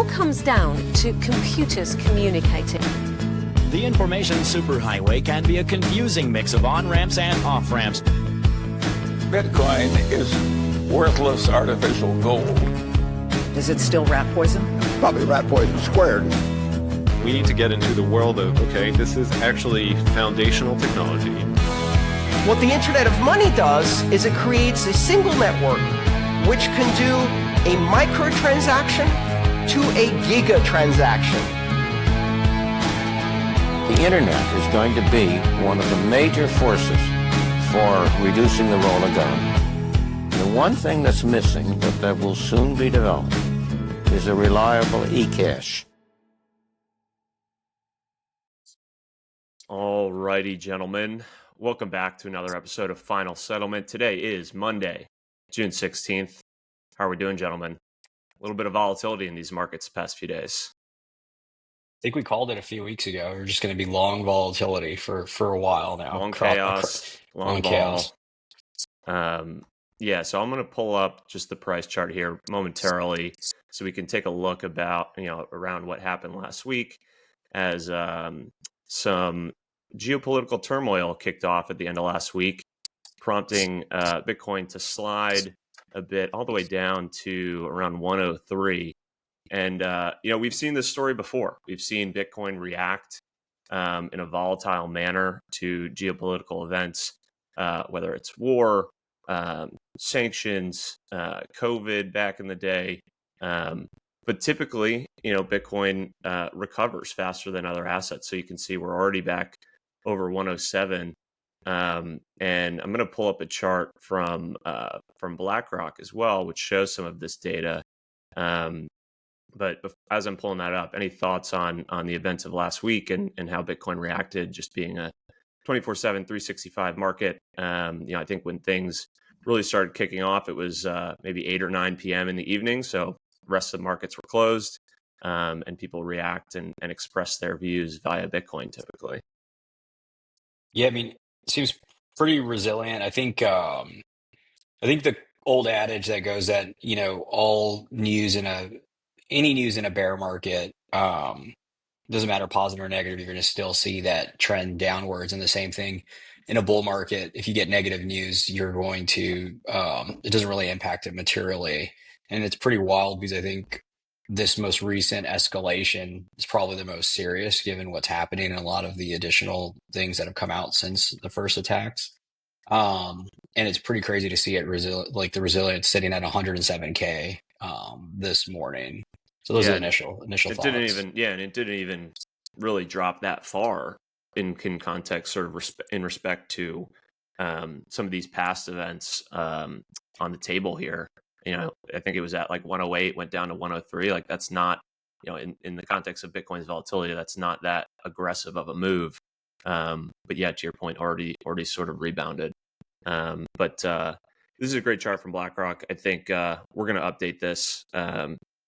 comes down to computers communicating. The information superhighway can be a confusing mix of on-ramps and off-ramps. Bitcoin is worthless artificial gold. Is it still rat poison? Probably rat poison squared. We need to get into the world of, okay, this is actually foundational technology. What the Internet of Money does is it creates a single network which can do a microtransaction to a gigatransaction. The Internet is going to be one of the major forces for reducing the role of government. The one thing that's missing, but that will soon be developed, is a reliable e-cash. All righty, gentlemen. Welcome back to another episode of Final Settlement. Today is Monday, June 16th. How are we doing, gentlemen? A little bit of volatility in these markets the past few days. I think we called it a few weeks ago. We're just going to be long volatility for a while now. Long chaos, long chaos. Yeah, so I'm going to pull up just the price chart here momentarily so we can take a look about, around what happened last week as some geopolitical turmoil kicked off at the end of last week, prompting Bitcoin to slide a bit all the way down to around 103. And, we've seen this story before. We've seen Bitcoin react in a volatile manner to geopolitical events, whether it's war, sanctions, COVID back in the day. But typically, Bitcoin recovers faster than other assets. So you can see we're already back over 107. And I'm going to pull up a chart from BlackRock as well, which shows some of this data. But as I'm pulling that up, any thoughts on the events of last week and how Bitcoin reacted, just being a 24/7, 365 market? I think when things really started kicking off, it was maybe 8 or 9 p.m. in the evening. So the rest of the markets were closed, and people react and express their views via Bitcoin typically. Yeah, I mean, it seems pretty resilient. I think the old adage that goes that, all news any news in a bear market, doesn't matter positive or negative, you're going to still see that trend downwards. And the same thing in a bull market, if you get negative news, you're going to, it doesn't really impact it materially. And it's pretty wild because I think this most recent escalation is probably the most serious given what's happening and a lot of the additional things that have come out since the first attacks. And it's pretty crazy to see it the resilience sitting at 107K this morning. So those are the initial thoughts. And it didn't even really drop that far in context, sort of in respect to some of these past events on the table here. I think it was at like 108, went down to 103. Like that's not, in the context of Bitcoin's volatility, that's not that aggressive of a move. But yeah, to your point, already sort of rebounded. But this is a great chart from BlackRock. I think we're going to update this.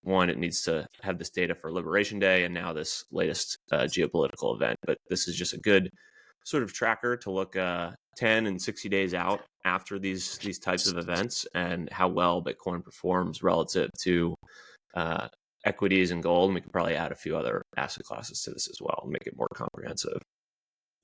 One, it needs to have this data for Liberation Day and now this latest geopolitical event. But this is just a good sort of tracker to look 10 and 60 days out after these types of events and how well Bitcoin performs relative to equities and gold. And we can probably add a few other asset classes to this as well and make it more comprehensive.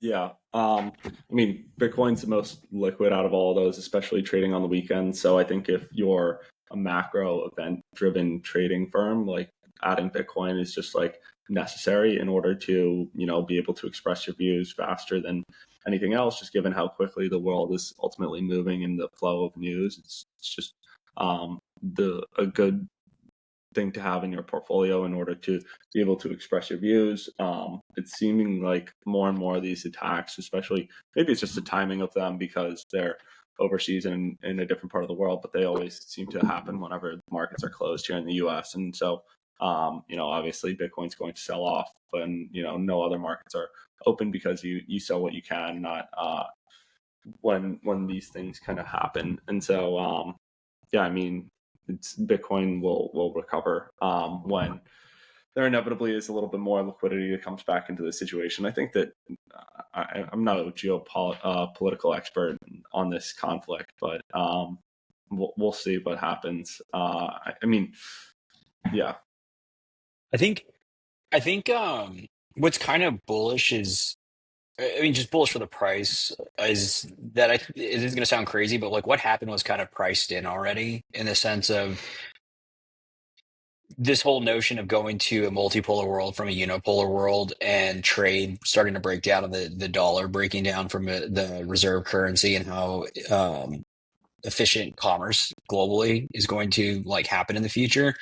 Yeah. Bitcoin's the most liquid out of all of those, especially trading on the weekend. So I think if you're a macro event driven trading firm, like adding Bitcoin is just like necessary in order to, be able to express your views faster than anything else, just given how quickly the world is ultimately moving in the flow of news. It's just a good thing to have in your portfolio in order to be able to express your views. It's seeming like more and more of these attacks, especially maybe it's just the timing of them because they're overseas and in a different part of the world, but they always seem to happen whenever markets are closed here in the US. And so, obviously Bitcoin's going to sell off when, no other markets are open because you sell what you can, not when these things kind of happen. And so, Bitcoin will recover when there inevitably is a little bit more liquidity that comes back into the situation. I think that I'm not a geopolitical expert on this conflict, but we'll see what happens. I think what's kind of bullish is, I mean, just bullish for the price is that it is going to sound crazy, but like what happened was kind of priced in already in the sense of this whole notion of going to a multipolar world from a unipolar world and trade starting to break down, and the dollar breaking down from the reserve currency, and how efficient commerce globally is going to like happen in the future.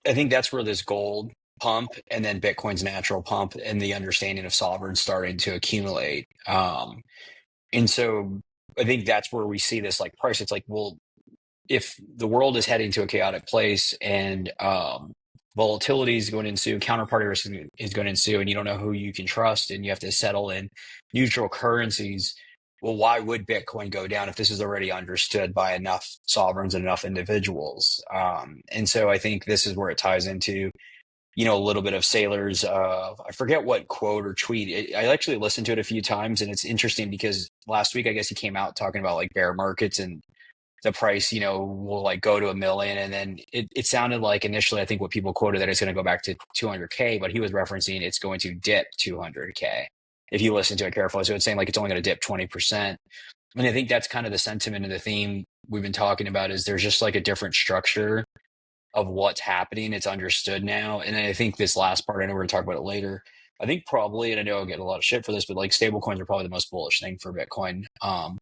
I think that's where this gold pump and then Bitcoin's natural pump and the understanding of sovereigns starting to accumulate. And so I think that's where we see this like price. It's like, well, if the world is heading to a chaotic place and volatility is going to ensue, counterparty risk is going to ensue, and you don't know who you can trust, and you have to settle in neutral currencies. Well, why would Bitcoin go down if this is already understood by enough sovereigns and enough individuals? And so I think this is where it ties into, a little bit of Saylor's, I forget what quote or tweet. I actually listened to it a few times, and it's interesting because last week, I guess he came out talking about like bear markets and the price, will like go to 1 million. And then it sounded like initially, I think what people quoted that it's going to go back to 200K, but he was referencing it's going to dip 200K if you listen to it carefully. So it's saying like it's only going to dip 20%. And I think that's kind of the sentiment and the theme we've been talking about is there's just like a different structure of what's happening. It's understood now. And I think this last part, I know we're going to talk about it later. I think probably, and I know I'll get a lot of shit for this, but like stablecoins are probably the most bullish thing for Bitcoin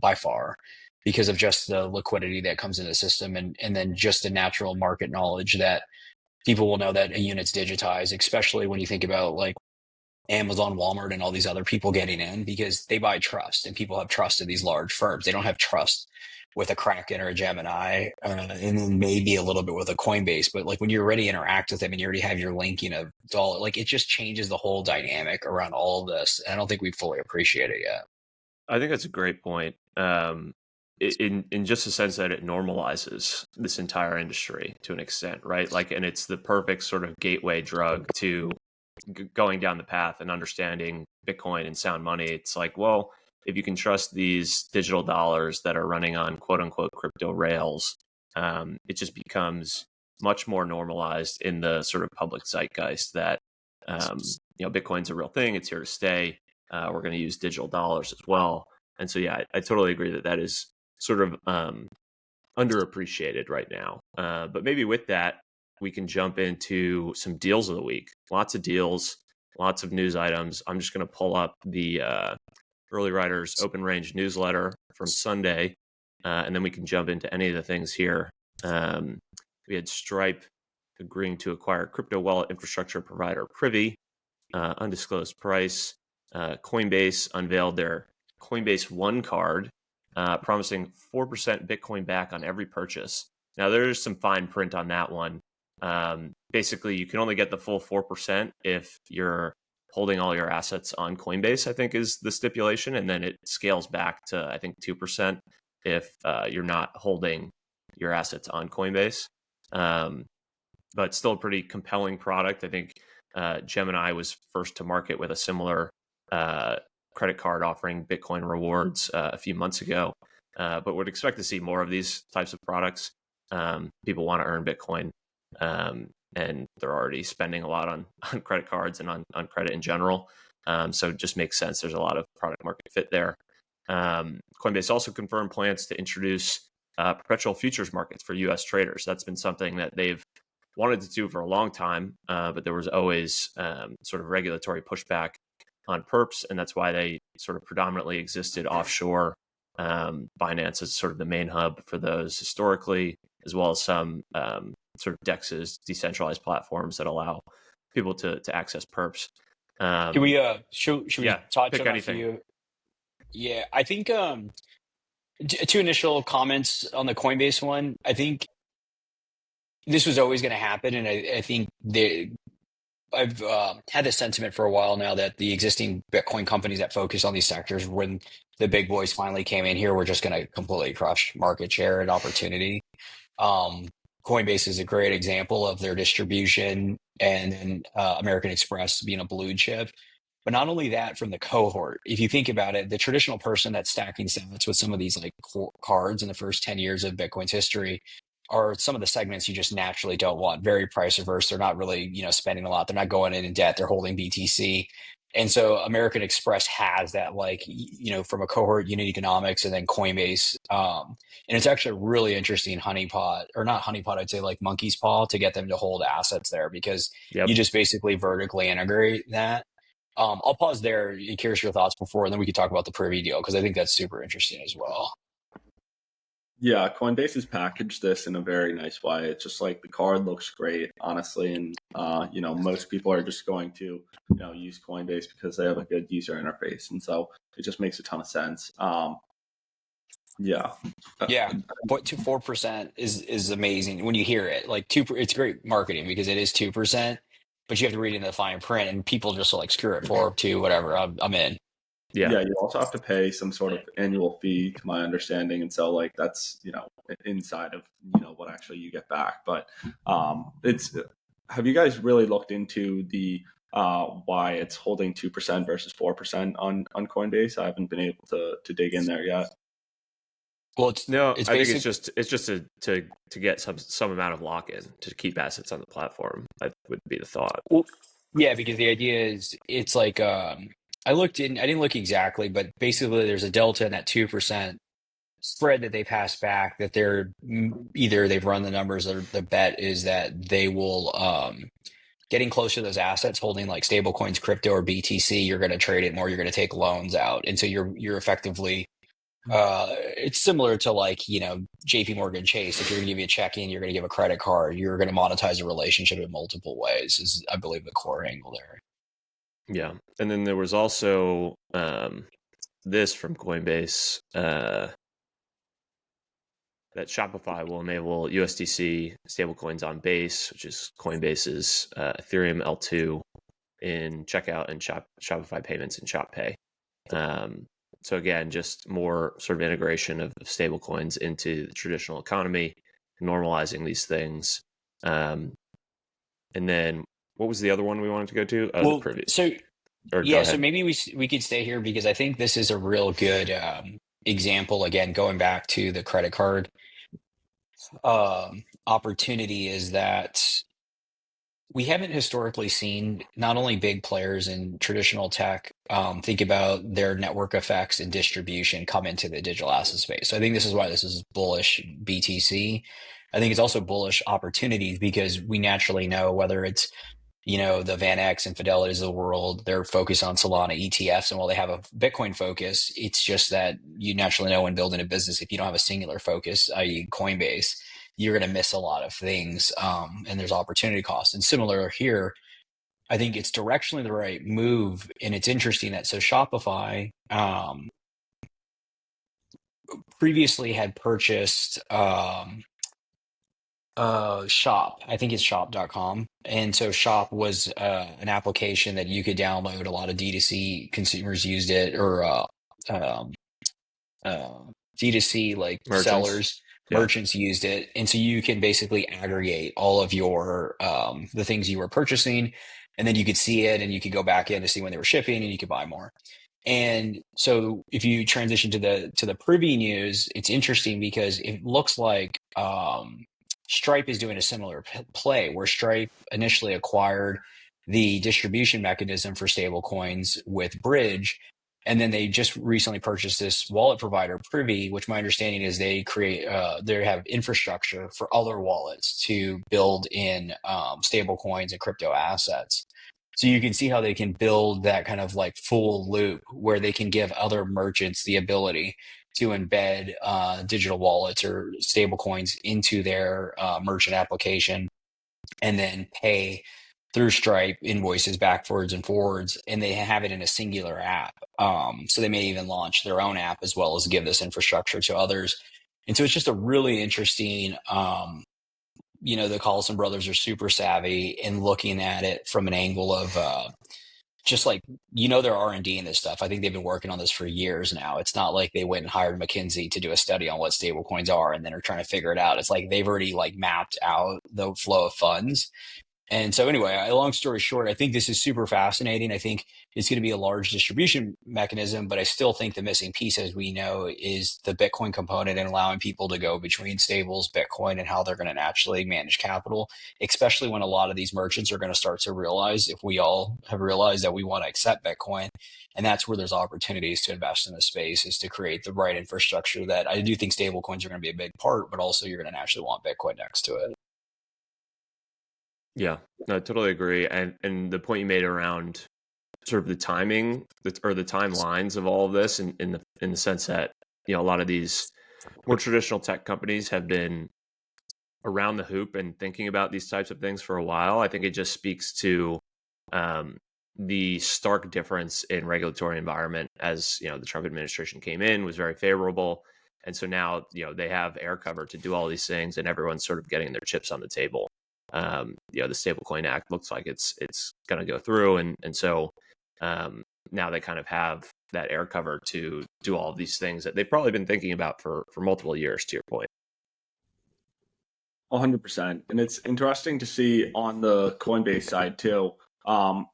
by far, because of just the liquidity that comes in the system, and then just the natural market knowledge that people will know that a unit's digitized, especially when you think about like Amazon, Walmart, and all these other people getting in, because they buy trust, and people have trust in these large firms. They don't have trust with a Kraken or a Gemini, and then maybe a little bit with a Coinbase. But like when you already interact with them and you already have your linking of dollar, like it just changes the whole dynamic around all of this. And I don't think we fully appreciate it yet. I think that's a great point. In just the sense that it normalizes this entire industry to an extent, right? Like, and it's the perfect sort of gateway drug to going down the path and understanding Bitcoin and sound money. It's like, well, if you can trust these digital dollars that are running on quote unquote crypto rails, it just becomes much more normalized in the sort of public zeitgeist that, Bitcoin's a real thing. It's here to stay. We're going to use digital dollars as well. And so, yeah, I totally agree that is sort of underappreciated right now. But maybe with that, we can jump into some deals of the week. Lots of deals, lots of news items. I'm just going to pull up the Early Riders Open Range newsletter from Sunday, and then we can jump into any of the things here. We had Stripe agreeing to acquire crypto wallet infrastructure provider Privy, undisclosed price. Coinbase unveiled their Coinbase One card, promising 4% Bitcoin back on every purchase. Now, there's some fine print on that one. Basically, you can only get the full 4% if you're holding all your assets on Coinbase, I think is the stipulation. And then it scales back to, I think, 2% if you're not holding your assets on Coinbase. But still a pretty compelling product. I think Gemini was first to market with a similar credit card offering Bitcoin rewards a few months ago, but would expect to see more of these types of products. People want to earn Bitcoin, and they're already spending a lot on credit cards and on credit in general. So it just makes sense. There's a lot of product market fit there. Coinbase also confirmed plans to introduce perpetual futures markets for U.S. traders. That's been something that they've wanted to do for a long time, but there was always sort of regulatory pushback on perps, and that's why they sort of predominantly existed offshore. Binance is sort of the main hub for those historically, as well as some sort of DEXs, decentralized platforms that allow people to access perps. Can we should we touch pick on anything. a few? Yeah, I think two initial comments on the Coinbase one. I think this was always going to happen, and I think I've had this sentiment for a while now that the existing Bitcoin companies that focus on these sectors, when the big boys finally came in here, were just going to completely crush market share and opportunity. Coinbase is a great example of their distribution, and then American Express being a blue chip. But not only that, from the cohort, if you think about it, the traditional person that's stacking sats with some of these like cards in the first 10 years of Bitcoin's history, are some of the segments you just naturally don't want. Very price averse. They're not really, spending a lot. They're not going in debt. They're holding BTC. And so American Express has that, from a cohort unit economics, and then Coinbase. And it's actually really interesting honeypot, or not honeypot, I'd say like monkey's paw, to get them to hold assets there, because Yep. you just basically vertically integrate that. I'll pause there. Curious your thoughts before, and then we could talk about the Privy deal, because I think that's super interesting as well. Yeah, Coinbase has packaged this in a very nice way. It's just like the card looks great, honestly, and most people are just going to use Coinbase because they have a good user interface, and so it just makes a ton of sense. Yeah, 4% is amazing when you hear it. Like it's great marketing because it is 2%, but you have to read into the fine print, and people just are like, screw it, 4, 2, whatever, I'm in. Yeah, you also have to pay some sort of annual fee, to my understanding, and so like that's inside of what actually you get back. But it's have you guys really looked into the why it's holding 2% versus 4% on Coinbase? I haven't been able to dig in there yet. Well, I think it's just to get some amount of lock in to keep assets on the platform. That would be the thought. Well, yeah, because the idea is it's like I didn't look exactly, but basically there's a delta in that 2% spread that they pass back, that they're either they've run the numbers, or the bet is that they will getting close to those assets, holding like stablecoins, crypto, or BTC, you're going to trade it more, you're going to take loans out, and so you're effectively it's similar to like JP Morgan Chase. If you're going to give you a checking, you're going to give a credit card, you're going to monetize a relationship in multiple ways, is I believe the core angle there. Yeah, and then there was also this from Coinbase that Shopify will enable USDC stablecoins on Base, which is Coinbase's Ethereum L2, in checkout and Shopify payments and Shop Pay. So again, just more sort of integration of stablecoins into the traditional economy, normalizing these things. And then what was the other one we wanted to go to? Well, the previous. so Or yeah, go so ahead. maybe we could stay here, because I think this is a real good example. Again, going back to the credit card opportunity, is that we haven't historically seen not only big players in traditional tech think about their network effects and distribution come into the digital asset space. So I think this is why this is bullish BTC. I think it's also bullish opportunities, because we naturally know, whether it's the Van X and Fidelities of the world, they're focused on Solana ETFs. And while they have a Bitcoin focus, it's just that you naturally know, when building a business, if you don't have a singular focus, i.e. Coinbase, you're going to miss a lot of things. And there's opportunity costs. And similar here, I think it's directionally the right move. And it's interesting that Shopify previously had purchased Shop. I think it's shop.com. And so Shop was an application that you could download. A lot of D2C consumers used it, or D2C like Merchants. merchants used it. And so you can basically aggregate all of your the things you were purchasing, and then you could see it, and you could go back in to see when they were shipping, and you could buy more. And so if you transition to the Privy news, it's interesting because it looks like Stripe is doing a similar play, where Stripe initially acquired the distribution mechanism for stablecoins with Bridge, and then they just recently purchased this wallet provider, Privy, which my understanding is they have infrastructure for other wallets to build in stablecoins and crypto assets. So you can see how they can build that kind of like full loop, where they can give other merchants the ability to embed digital wallets or stablecoins into their merchant application, and then pay through Stripe invoices backwards and forwards, and they have it in a singular app. So they may even launch their own app, as well as give this infrastructure to others. And so it's just a really interesting, the Collison brothers are super savvy in looking at it from an angle of just like, their R&D in this stuff. I think they've been working on this for years now. It's not like they went and hired McKinsey to do a study on what stablecoins are and then are trying to figure it out. It's like they've already like mapped out the flow of funds. And so anyway, long story short, I think this is super fascinating. I think it's going to be a large distribution mechanism, but I still think the missing piece, as we know, is the Bitcoin component and allowing people to go between stables, Bitcoin, and how they're going to naturally manage capital, especially when a lot of these merchants are going to start to realize, if we all have realized, that we want to accept Bitcoin. And that's where there's opportunities to invest in the space, is to create the right infrastructure. That I do think stablecoins are going to be a big part, but also you're going to naturally want Bitcoin next to it. Yeah, no, I totally agree. And the point you made around sort of the timing or the timelines of all of this, in the sense that, a lot of these more traditional tech companies have been around the hoop and thinking about these types of things for a while. I think it just speaks to the stark difference in regulatory environment. As the Trump administration came in, was very favorable, and so now they have air cover to do all these things, and everyone's sort of getting their chips on the table. The Stablecoin Act looks like it's going to go through, and so now they kind of have that air cover to do all of these things that they've probably been thinking about for multiple years. To your point, 100%. And it's interesting to see on the Coinbase side too.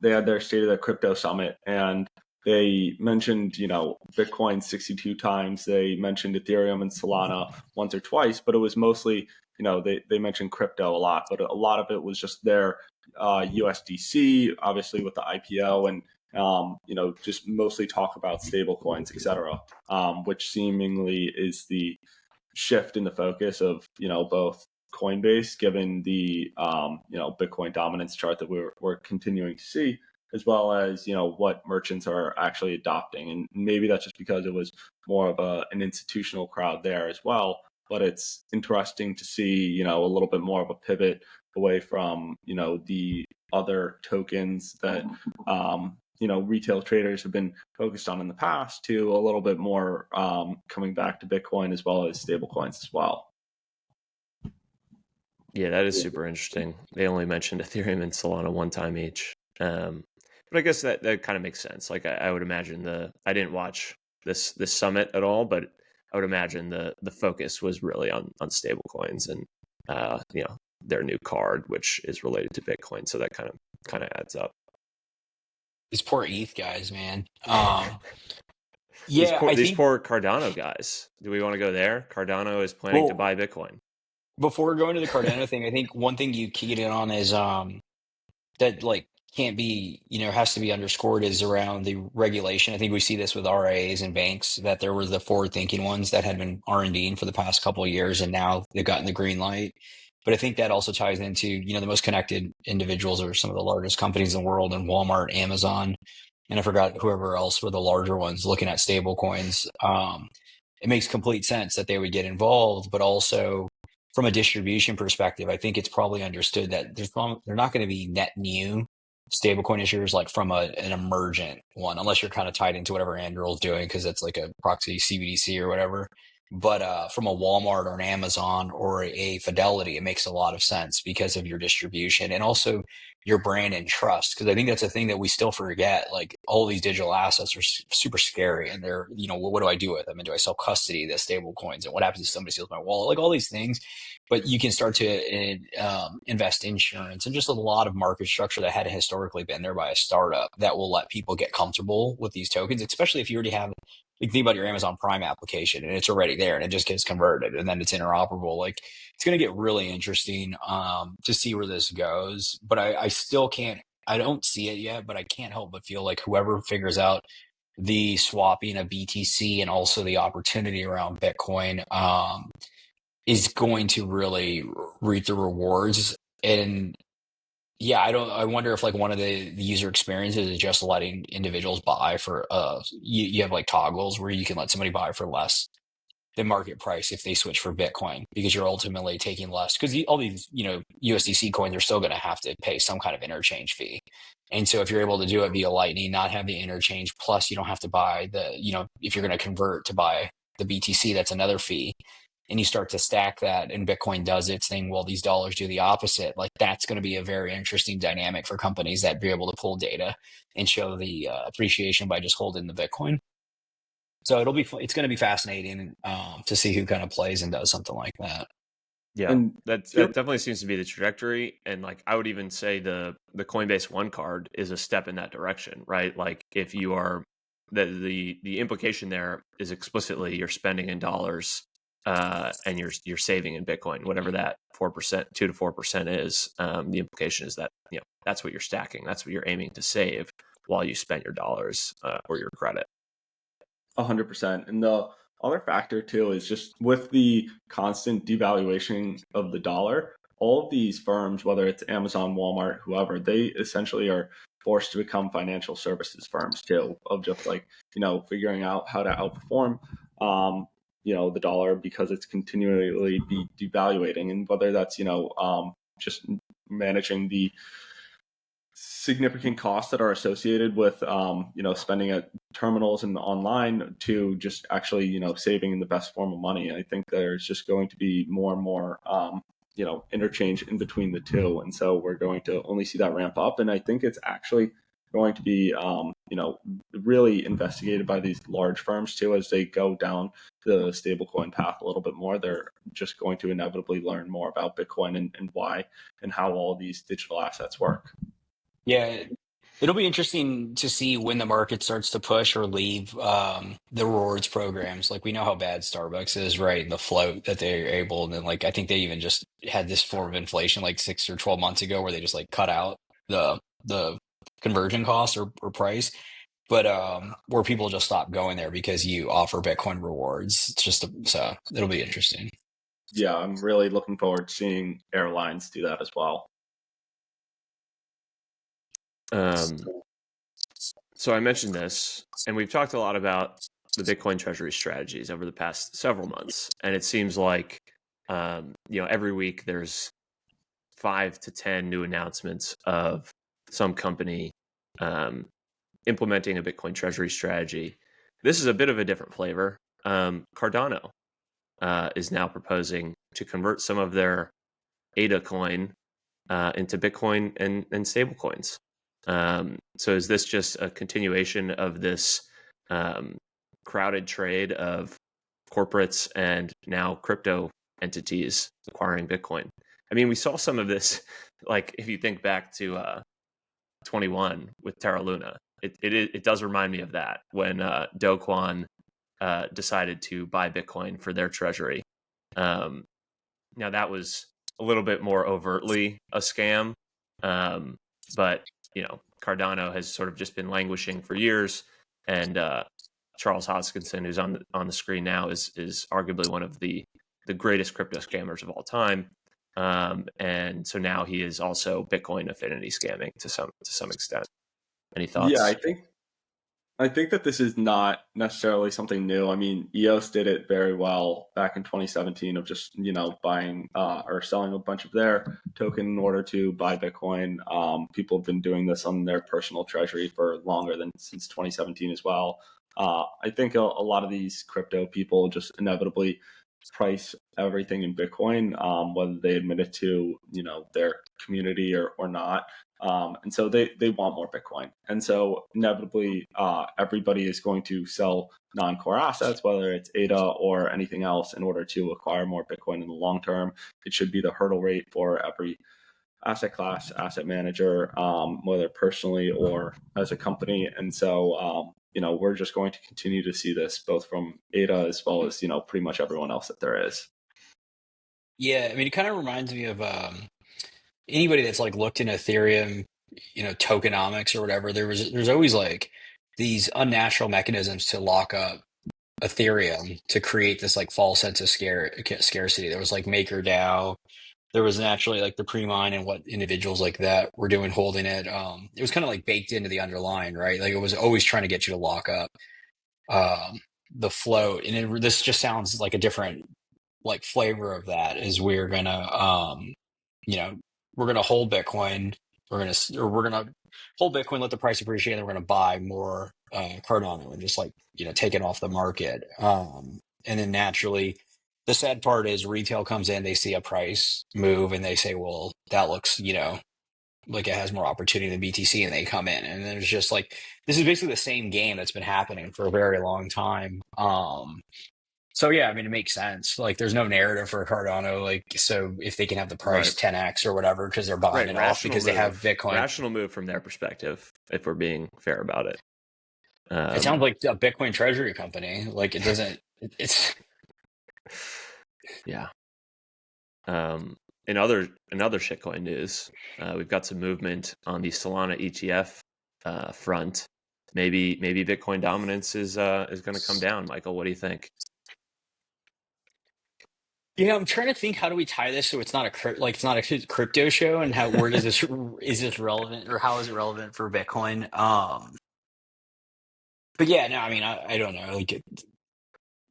They had their State of the Crypto Summit, and they mentioned, Bitcoin 62 times. They mentioned Ethereum and Solana once or twice, but it was mostly, they mentioned crypto a lot, but a lot of it was just their USDC, obviously with the IPO, and just mostly talk about stable coins, etc., which seemingly is the shift in the focus of, both Coinbase, given the Bitcoin dominance chart that we're continuing to see, as well as what merchants are actually adopting. And maybe that's just because it was more of an institutional crowd there as well. But it's interesting to see a little bit more of a pivot away from the other tokens that retail traders have been focused on in the past, to a little bit more coming back to Bitcoin, as well as stablecoins as well. Yeah, that is super interesting. They only mentioned Ethereum and Solana one time each. But I guess that kind of makes sense. Like I would imagine I didn't watch this summit at all, but I would imagine the focus was really on stable coins and their new card, which is related to Bitcoin. So that kind of adds up. These poor ETH guys, man. These poor Cardano guys. Do we want to go there? Cardano is planning to buy Bitcoin. Before going to the Cardano thing, I think one thing you keyed in on is that can't be, has to be underscored, is around the regulation. I think we see this with RIAs and banks, that there were the forward-thinking ones that had been R&Ding for the past couple of years, and now they've gotten the green light. But I think that also ties into, the most connected individuals are some of the largest companies in the world, and Walmart, Amazon, and I forgot whoever else were the larger ones looking at stable coins. It makes complete sense that they would get involved, but also from a distribution perspective, I think it's probably understood that they're not going to be net new stablecoin issuers, like from an emergent one, unless you're kind of tied into whatever Anduril's doing, because it's like a proxy CBDC or whatever. But from a Walmart or an Amazon or a Fidelity, it makes a lot of sense because of your distribution and also your brand and trust. Because I think that's a thing that we still forget. Like, all these digital assets are super scary, and they're, what do I do with them? And do I sell custody, the stable coins? And what happens if somebody steals my wallet? Like, all these things. But you can start to invest insurance and just a lot of market structure that hadn't historically been there by a startup that will let people get comfortable with these tokens, especially if you already have, think about your Amazon Prime application and it's already there and it just gets converted and then it's interoperable. Like, it's going to get really interesting to see where this goes. But I still can't, I don't see it yet, but I can't help but feel like whoever figures out the swapping of BTC and also the opportunity around Bitcoin is going to really reap the rewards. And yeah, I wonder if one of the user experiences is just letting individuals buy for you have toggles where you can let somebody buy for less than market price if they switch for Bitcoin, because you're ultimately taking less, because all these USDC coins are still going to have to pay some kind of interchange fee. And so if you're able to do it via Lightning, not have the interchange, plus you don't have to buy if you're going to convert to buy the BTC, that's another fee. And you start to stack that, and Bitcoin does its thing while these dollars do the opposite. That's going to be a very interesting dynamic for companies that be able to pull data and show the appreciation by just holding the Bitcoin. So it's going to be fascinating to see who kind of plays and does something like that. Yeah, And that definitely seems to be the trajectory. And like I would even say the Coinbase One card is a step in that direction, right? Like if you are the implication there is explicitly you're spending in dollars and you're saving in Bitcoin, whatever that 4%, 2 to 4% is. The implication is that that's what you're stacking, that's what you're aiming to save while you spend your dollars or your credit. 100%. And the other factor too is just with the constant devaluation of the dollar, all of these firms, whether it's Amazon, Walmart, whoever, they essentially are forced to become financial services firms too, of just like, figuring out how to outperform, the dollar because it's continually be devaluating. And whether that's, just managing the significant costs that are associated with spending at terminals and online to just actually saving in the best form of money. I think there's just going to be more and more interchange in between the two, and so we're going to only see that ramp up. And I think it's actually going to be really investigated by these large firms too as they go down the stablecoin path a little bit more. They're just going to inevitably learn more about Bitcoin and why and how all these digital assets work. Yeah, it'll be interesting to see when the market starts to push or leave the rewards programs. Like we know how bad Starbucks is, right? And the float that they're able, and then like I think they even just had this form of inflation like 6 or 12 months ago where they just like cut out the conversion cost or price. But where people just stop going there because you offer Bitcoin rewards. It's just so it'll be interesting. Yeah, I'm really looking forward to seeing airlines do that as well. So I mentioned this, and we've talked a lot about the Bitcoin Treasury strategies over the past several months, and it seems like every week there's 5 to 10 new announcements of some company implementing a Bitcoin Treasury strategy. This is a bit of a different flavor. Cardano is now proposing to convert some of their ADA coin into Bitcoin and stablecoins. So is this just a continuation of this crowded trade of corporates and now crypto entities acquiring Bitcoin? I mean, we saw some of this, like if you think back to 21 with Terra Luna, it does remind me of that when Do Kwon decided to buy Bitcoin for their treasury. Now that was a little bit more overtly a scam, but Cardano has sort of just been languishing for years, and Charles Hoskinson, who's on the screen now, is arguably one of the greatest crypto scammers of all time. And so now he is also Bitcoin affinity scamming to some extent. Any thoughts? Yeah, I think that this is not necessarily something new. I mean, EOS did it very well back in 2017 of just, buying or selling a bunch of their token in order to buy Bitcoin. People have been doing this on their personal treasury for longer than since 2017 as well. I think a lot of these crypto people just inevitably price everything in Bitcoin, whether they admit it to, their community or not. And so they want more Bitcoin. And so inevitably, everybody is going to sell non-core assets, whether it's ADA or anything else, in order to acquire more Bitcoin in the long term. It should be the hurdle rate for every asset class, asset manager, whether personally or as a company. And so, we're just going to continue to see this both from ADA as well as, pretty much everyone else that there is. Yeah, I mean, it kind of reminds me of anybody that's like looked into Ethereum, tokenomics or whatever. There's always like these unnatural mechanisms to lock up Ethereum to create this like false sense of scarcity. There was like MakerDAO. There was naturally like the pre-mine and what individuals like that were doing holding it. It was kind of like baked into the underlying, right? Like it was always trying to get you to lock up the float. And this just sounds like a different like flavor of that is we're gonna we're gonna hold Bitcoin. We're gonna hold Bitcoin, let the price appreciate, and then we're gonna buy more Cardano and just like take it off the market. And then naturally, the sad part is retail comes in, they see a price move, and they say, "Well, that looks like it has more opportunity than BTC," and they come in, and then it's just like this is basically the same game that's been happening for a very long time. So yeah, I mean, it makes sense. Like, there's no narrative for Cardano. Like, so if they can have the price Right. 10x or whatever because they're buying Right. it off because they have Bitcoin. Rational move from their perspective, if we're being fair about it. It sounds like a Bitcoin Treasury company. Like, it doesn't. It's yeah. In other shitcoin news, we've got some movement on the Solana ETF front. Maybe Bitcoin dominance is going to come down. Michael, what do you think? Yeah, I'm trying to think, how do we tie this so it's not it's not a crypto show, and how where does this is this relevant, or how is it relevant for Bitcoin? But yeah, no, I mean, I don't know.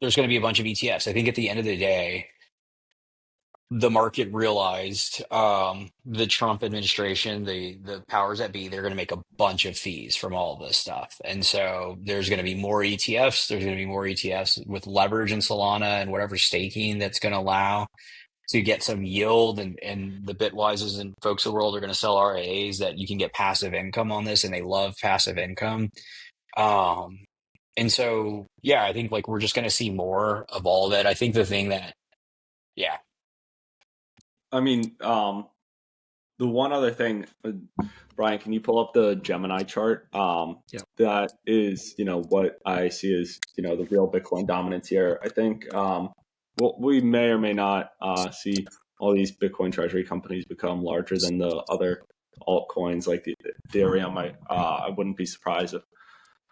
There's going to be a bunch of ETFs. I think at the end of the day, the market realized the Trump administration, the powers that be, they're going to make a bunch of fees from all of this stuff. And so there's going to be more ETFs. There's going to be more ETFs with leverage in Solana and whatever staking that's going to allow to get some yield. And the Bitwises and folks of the world are going to sell RAs that you can get passive income on this, and they love passive income. And so, yeah, I think like we're just going to see more of all of it. I think the thing that, yeah. I mean, the one other thing, Brian, can you pull up the Gemini chart? Yeah. That is, what I see as, the real Bitcoin dominance here. I think we may or may not see all these Bitcoin treasury companies become larger than the other altcoins like the Ethereum. I wouldn't be surprised if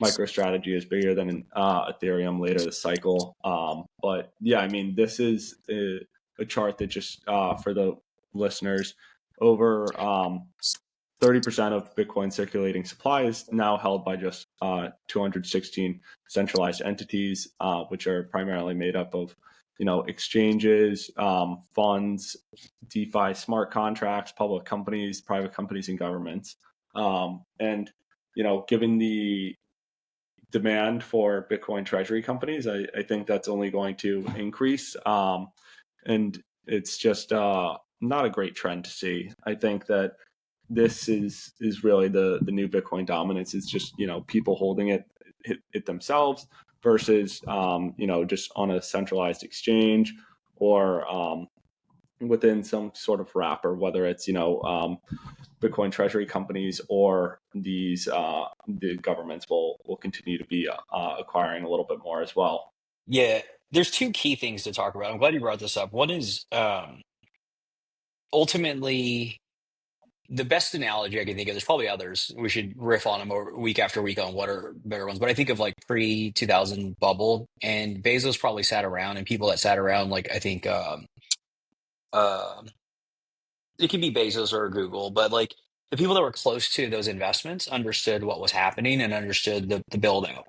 MicroStrategy is bigger than Ethereum later this cycle. But yeah, I mean, this is a chart that just for the listeners, over 30% of Bitcoin circulating supply is now held by just 216 centralized entities, which are primarily made up of exchanges, funds, DeFi, smart contracts, public companies, private companies, and governments. And given the demand for Bitcoin treasury companies, I think that's only going to increase. And it's just not a great trend to see. I think that this is really the new Bitcoin dominance. It's just, people holding it themselves versus, just on a centralized exchange or within some sort of wrapper, whether it's, Bitcoin treasury companies or these the governments will continue to be acquiring a little bit more as well. Yeah, there's two key things to talk about. I'm glad you brought this up. One is ultimately the best analogy I can think of. There's probably others. We should riff on them week after week on what are better ones. But I think of like pre-2000 bubble, and Bezos probably sat around, and people that sat around, like I think it could be Bezos or Google, but like the people that were close to those investments understood what was happening and understood the build out.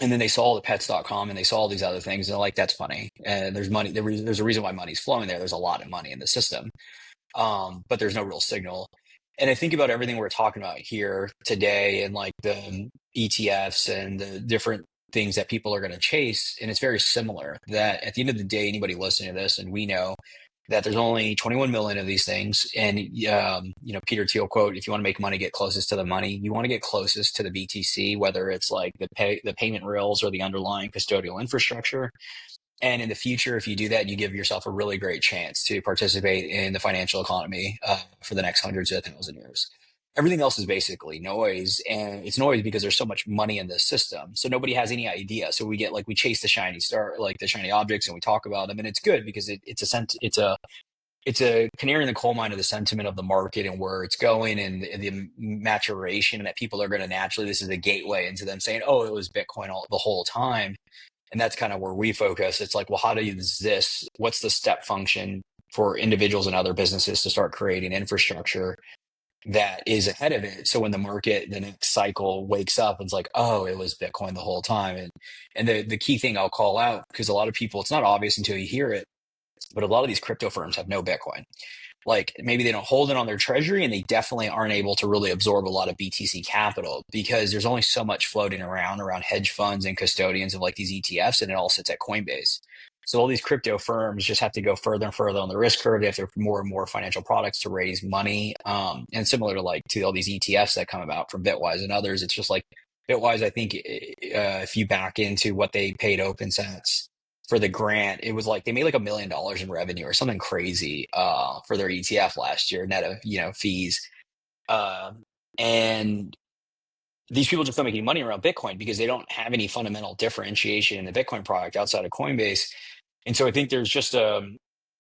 And then they saw the pets.com and they saw all these other things. And they're like, that's funny. And there's money. There's a reason why money's flowing there. There's a lot of money in the system. But there's no real signal. And I think about everything we're talking about here today and like the ETFs and the different things that people are going to chase. And it's very similar that at the end of the day, anybody listening to this, and we know that there's only 21 million of these things. And, Peter Thiel quote, if you want to make money, get closest to the money. You want to get closest to the BTC, whether it's like the payment rails or the underlying custodial infrastructure. And in the future, if you do that, you give yourself a really great chance to participate in the financial economy for the next hundreds of 1,000 years. Everything else is basically noise, and it's noise because there's so much money in the system. So nobody has any idea. So we chase the shiny star, like the shiny objects, and we talk about them, and it's good because it's a canary in the coal mine of the sentiment of the market and where it's going and the maturation, and that people are going to naturally, this is a gateway into them saying, oh, it was Bitcoin the whole time. And that's kind of where we focus. It's like, well, what's the step function for individuals and other businesses to start creating infrastructure that is ahead of it? So when the market, the next cycle wakes up, it's like, oh, it was Bitcoin the whole time. And the key thing I'll call out, because a lot of people, it's not obvious until you hear it, but a lot of these crypto firms have no Bitcoin. Like maybe they don't hold it on their treasury, and they definitely aren't able to really absorb a lot of BTC capital because there's only so much floating around hedge funds and custodians of like these ETFs, and it all sits at Coinbase. So all these crypto firms just have to go further and further on the risk curve. They have to have more and more financial products to raise money. And similar to all these ETFs that come about from Bitwise and others, it's just like Bitwise, I think if you back into what they paid OpenSats for the grant, it was like they made like $1 million in revenue or something crazy for their ETF last year, net of fees. And these people just don't make any money around Bitcoin because they don't have any fundamental differentiation in the Bitcoin product outside of Coinbase. And so I think there's just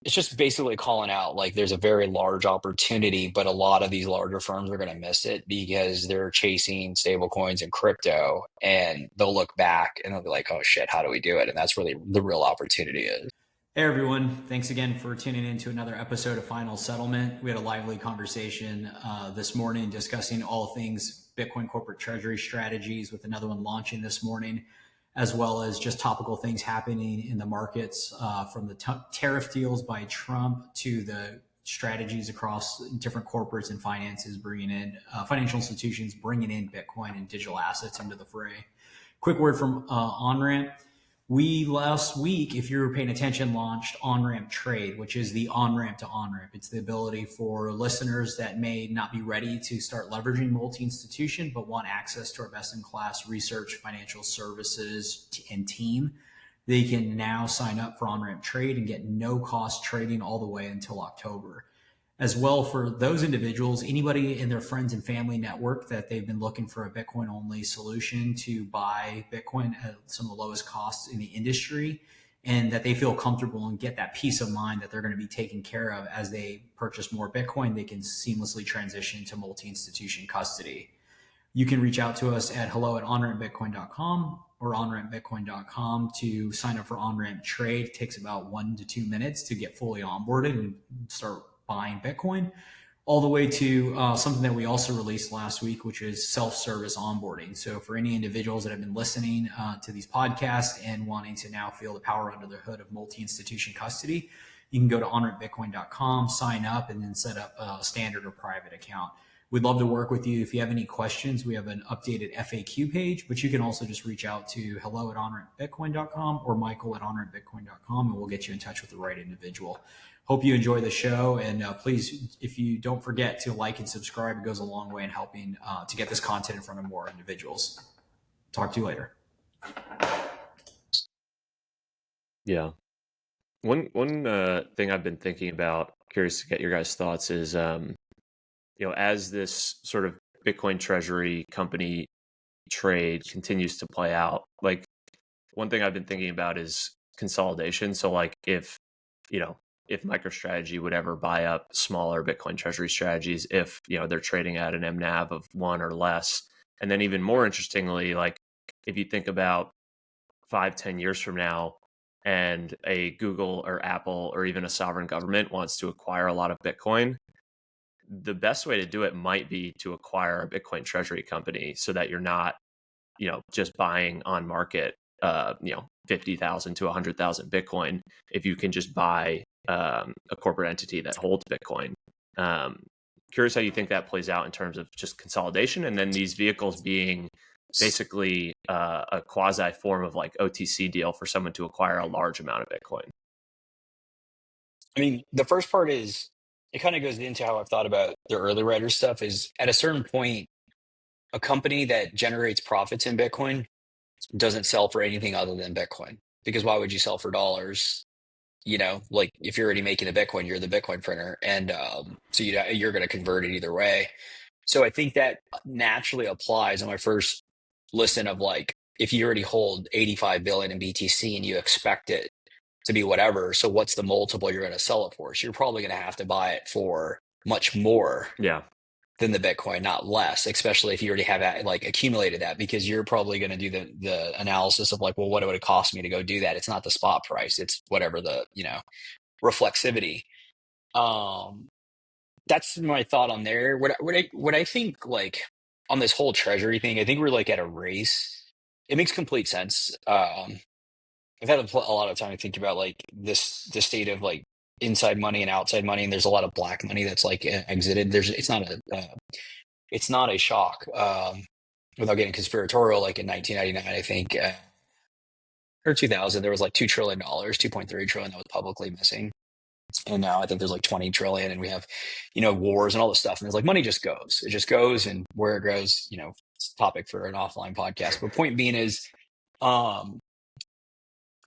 it's just basically calling out like there's a very large opportunity, but a lot of these larger firms are going to miss it because they're chasing stable coins and crypto, and they'll look back and they'll be like, oh shit, how do we do it? And that's really the real opportunity is. Hey everyone, thanks again for tuning in to another episode of Final Settlement. We had a lively conversation this morning discussing all things Bitcoin corporate treasury strategies, with another one launching this morning, as well as just topical things happening in the markets, from the tariff deals by Trump to the strategies across different corporates and finances bringing in financial institutions, bringing in Bitcoin and digital assets into the fray. Quick word from Onramp. We last week, if you were paying attention, launched Onramp Trade, which is the on-ramp to on-ramp. It's the ability for listeners that may not be ready to start leveraging multi-institution, but want access to our best-in-class research, financial services, and team. They can now sign up for Onramp Trade and get no-cost trading all the way until October. As well, for those individuals, anybody in their friends and family network that they've been looking for a Bitcoin only solution to buy Bitcoin at some of the lowest costs in the industry, and that they feel comfortable and get that peace of mind that they're going to be taken care of as they purchase more Bitcoin, they can seamlessly transition to multi-institution custody. You can reach out to us at hello@onrampbitcoin.com or onrampbitcoin.com to sign up for Onramp Trade. It takes about 1 to 2 minutes to get fully onboarded and start buying Bitcoin, all the way to something that we also released last week, which is self-service onboarding. So for any individuals that have been listening to these podcasts and wanting to now feel the power under the hood of multi-institution custody, you can go to onrampbitcoin.com, sign up, and then set up a standard or private account. We'd love to work with you. If you have any questions, we have an updated FAQ page, but you can also just reach out to hello@onrampbitcoin.com or michael@onrampbitcoin.com, and we'll get you in touch with the right individual. Hope you enjoy the show, and please, if you don't forget to like and subscribe, it goes a long way in helping to get this content in front of more individuals. Talk to you later. Yeah. One thing I've been thinking about, curious to get your guys' thoughts, is as this sort of Bitcoin treasury company trade continues to play out, like one thing I've been thinking about is consolidation. So like if MicroStrategy would ever buy up smaller Bitcoin treasury strategies, if they're trading at an MNAV of 1 or less, and then even more interestingly, like if you think about 5-10 years from now, and a Google or Apple or even a sovereign government wants to acquire a lot of Bitcoin, the best way to do it might be to acquire a Bitcoin treasury company, so that you're not, just buying on market, 50,000 to 100,000 Bitcoin. If you can just buy a corporate entity that holds Bitcoin. Curious how you think that plays out in terms of just consolidation, and then these vehicles being basically a quasi form of like OTC deal for someone to acquire a large amount of Bitcoin. I mean, the first part is, it kind of goes into how I've thought about the early rider stuff, is at a certain point, a company that generates profits in Bitcoin doesn't sell for anything other than Bitcoin. Because why would you sell for dollars? Like if you're already making the Bitcoin, you're the Bitcoin printer. And so you're going to convert it either way. So I think that naturally applies on my first listen of like, if you already hold 85 billion in BTC and you expect it to be whatever, so what's the multiple you're going to sell it for? So you're probably going to have to buy it for much more than the Bitcoin, not less, especially if you already have like accumulated that, because you're probably going to do the analysis of like, well, what would it cost me to go do that? It's not the spot price, it's whatever the reflexivity. That's my thought on there. What I think, like on this whole treasury thing, I think we're like at a race. It makes complete sense. I've had a lot of time to think about like the state of like inside money and outside money, and there's a lot of black money that's like exited. It's not a shock. Without getting conspiratorial, like in 1999, I think, or 2000, there was like $2 trillion, 2.3 trillion that was publicly missing. And now I think there's like 20 trillion, and we have, wars and all this stuff. And it's like money just goes. It just goes, and where it goes, it's a topic for an offline podcast. But point being is,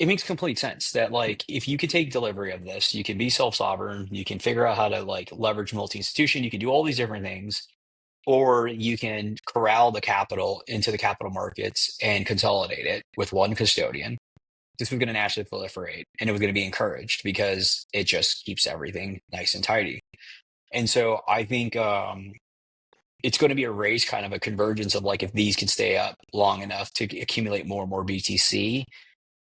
it makes complete sense that like if you could take delivery of this, you can be self-sovereign, you can figure out how to like leverage multi-institution, you can do all these different things, or you can corral the capital into the capital markets and consolidate it with one custodian. This was going to naturally proliferate and it was going to be encouraged because it just keeps everything nice and tidy. And so I think it's going to be a race, kind of a convergence of like if these can stay up long enough to accumulate more and more BTC.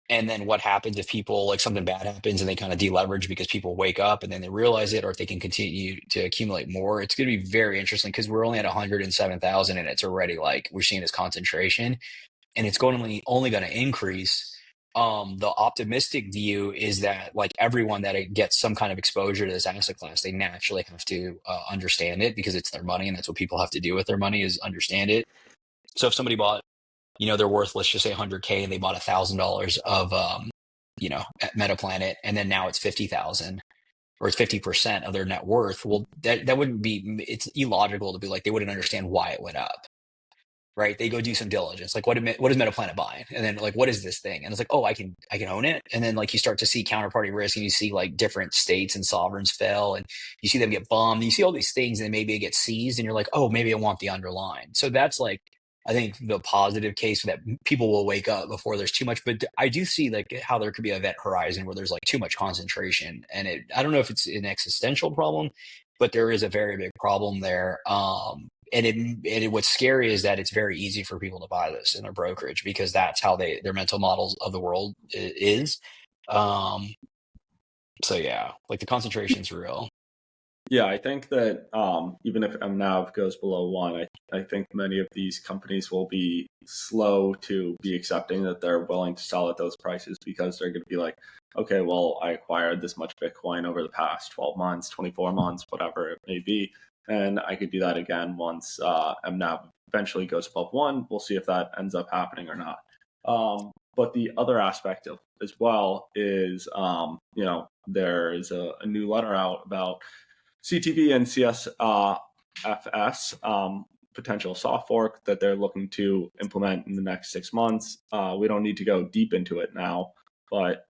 And then what happens if people like something bad happens and they kind of deleverage because people wake up and then they realize it, or if they can continue to accumulate more. It's going to be very interesting because we're only at 107,000 and it's already like we're seeing this concentration and it's only going to increase. The optimistic view is that like everyone that gets some kind of exposure to this asset class, they naturally have to understand it because it's their money and that's what people have to do with their money is understand it. So if somebody bought, they're worth, let's just say 100K and they bought $1,000 of, at Metaplanet and then now it's 50,000 or it's 50% of their net worth. Well, that wouldn't be, it's illogical to be like, they wouldn't understand why it went up. Right? They go do some diligence. Like what is Metaplanet buying? And then like, what is this thing? And it's like, oh, I can own it. And then like you start to see counterparty risk and you see like different states and sovereigns fail and you see them get bombed. And you see all these things and maybe it gets seized and you're like, oh, maybe I want the underlying. So that's like, I think the positive case that people will wake up before there's too much, but I do see like how there could be an event horizon where there's like too much concentration and I don't know if it's an existential problem, but there is a very big problem there. And what's scary is that it's very easy for people to buy this in their brokerage because that's how their mental models of the world is. So yeah, like the concentration's real. Yeah, I think that even if MNAV goes below 1, I think many of these companies will be slow to be accepting that they're willing to sell at those prices because they're going to be like, okay, well, I acquired this much Bitcoin over the past 12 months, 24 months, whatever it may be. And I could do that again once MNAV eventually goes above 1. We'll see if that ends up happening or not. But the other aspect of as well is, there is a new letter out about CTV and CSFS, potential soft fork that they're looking to implement in the next 6 months. We don't need to go deep into it now, but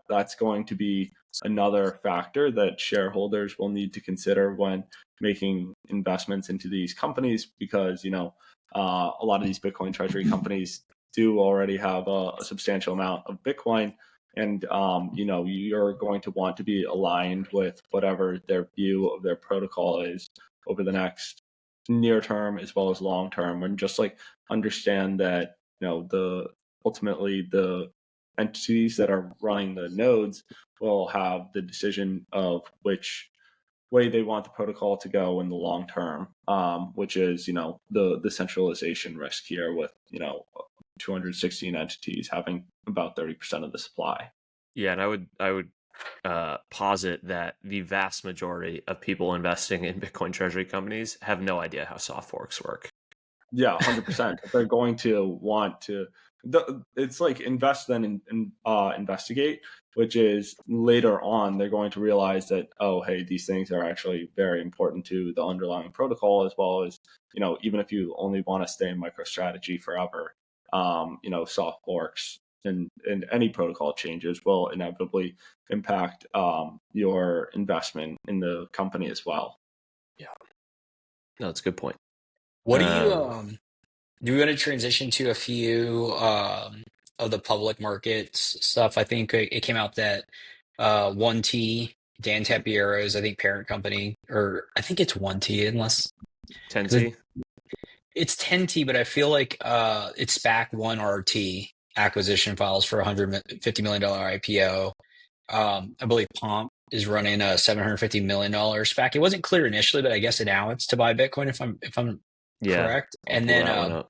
that's going to be another factor that shareholders will need to consider when making investments into these companies because a lot of these Bitcoin treasury companies do already have a substantial amount of Bitcoin. And, you're going to want to be aligned with whatever their view of their protocol is over the next near term as well as long term. And just like understand that, ultimately the entities that are running the nodes will have the decision of which way they want the protocol to go in the long term, which is, the centralization risk here with, 216 entities having about 30% of the supply. Yeah, and I would posit that the vast majority of people investing in Bitcoin treasury companies have no idea how soft forks work. Yeah, 100%. They're going to want to. It's like invest then investigate, which is later on they're going to realize that hey, these things are actually very important to the underlying protocol as well as even if you only want to stay in MicroStrategy forever. Soft forks and any protocol changes will inevitably impact your investment in the company as well. Yeah, no, that's a good point. What do you do we want to transition to a few of the public markets stuff? I think it came out that 1T, Dan Tapiero's, I think, parent company, or I think it's 1T unless 10T. It's 10T, but I feel like it's SPAC 1RT acquisition files for $150 million IPO. I believe Pomp is running a $750 million SPAC. It wasn't clear initially, but I guess now it's to buy Bitcoin if I'm correct. And then